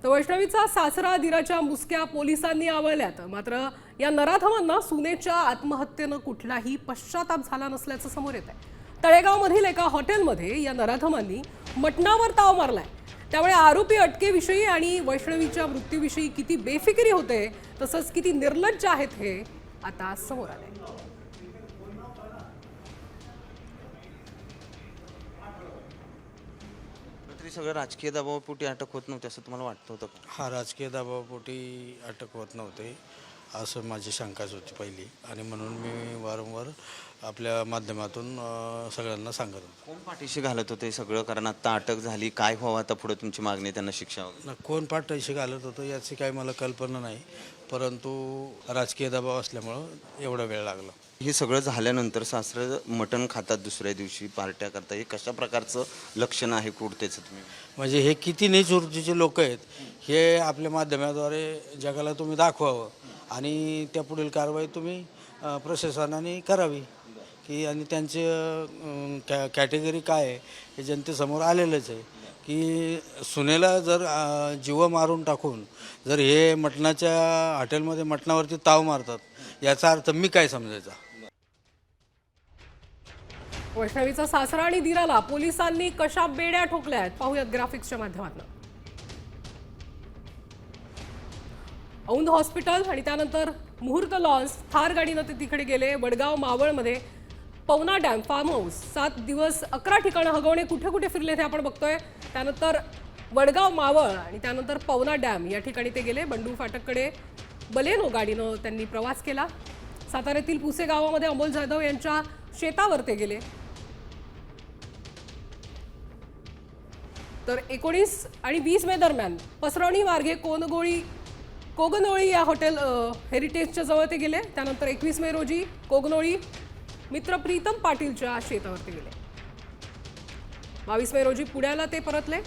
तर वैष्णवीचा सासरा दीराच्या मुसक्या पोलिसांनी आवळल्यात। मात्र या नराधमांना सुनेच्या आत्महत्येनं कुठलाही पश्चाताप झाला नसल्याचं समोर येत आहे। तळेगावमधील एका हॉटेलमध्ये या नराधमांनी मटणावर ताव मारलाय। त्यामुळे आरोपी अटकेविषयी आणि वैष्णवीच्या मृत्यूविषयी किती बेफिकिरी होते तसंच किती निर्लज्ज आहेत हे आता समोर आलंय। सगळं राजकीय दबावापोटी अटक होत नव्हती असं तुम्हाला वाटतं होतं का? हा, राजकीय दबावापोटी अटक होत नव्हते असं माझी शंकाच होती पहिली, आणि म्हणून मी वारंवार आपल्या माध्यमातून सगळ्यांना सांगत होतो। कोण पाठीशी घालत होते सगळं? कारण आता अटक झाली, काय व्हावं आता पुढे तुमची मागणी, त्यांना शिक्षा वगैरे? कोण पाठीशी घालत होतं याची काही मला कल्पना नाही, परंतु राजकीय दबाव असल्यामुळं एवढा वेळ लागला। हे सगळं झाल्यानंतर सासरं मटण खातात दुसऱ्या दिवशी, पार्ट्या करतात, हे कशा प्रकारचं लक्षण आहे क्रूरतेचं? तुम्ही म्हणजे हे किती नीच वृत्तीचे लोक आहेत हे आपल्या माध्यमाद्वारे जगाला तुम्ही दाखवावं, आणि त्या पुढील कारवाई तुम्ही प्रशासनाने करावी की, आणि त्यांचे कॅटेगरी काय आहे हे जनतेसमोर आलेलंच आहे की सुनेला जर जीव मारून टाकून जर हे मटणाच्या हॉटेलमध्ये मटणावरती ताव मारतात याचा अर्थ मी काय समजायचा? वैष्णवीचा सासरा आणि दीराला पोलिसांनी कशा बेड्या ठोकल्या आहेत पाहूयात ग्राफिक्सच्या माध्यमातून। औंध हॉस्पिटल आणि त्यानंतर मुहूर्त लॉन्स थार गाडीनं ते तिकडे गेले। वडगाव मावळमध्ये पवना डॅम फार्म हाऊस 7 दिवस 11 ठिकाणं हगवणे कुठे कुठे फिरले हे आपण बघतोय। त्यानंतर वडगाव मावळ आणि त्यानंतर पवना डॅम या ठिकाणी ते गेले। बंडू फाटककडे बलेनो गाडीनं त्यांनी प्रवास केला। साताऱ्यातील पुसे गावामध्ये अमोल जाधव यांच्या शेतावर ते गेले। तर 19 आणि 20 मे दरम्यान पसरवणी मार्गे कोगनोळी या हॉटेल हेरिटेजच्या जवळ ते गेले। त्यानंतर 21 मे रोजी कोगनोळी मित्र प्रीतम पाटीलच्या शेतावर ते गेले। 22 मे रोजी पुण्याला ते परतले।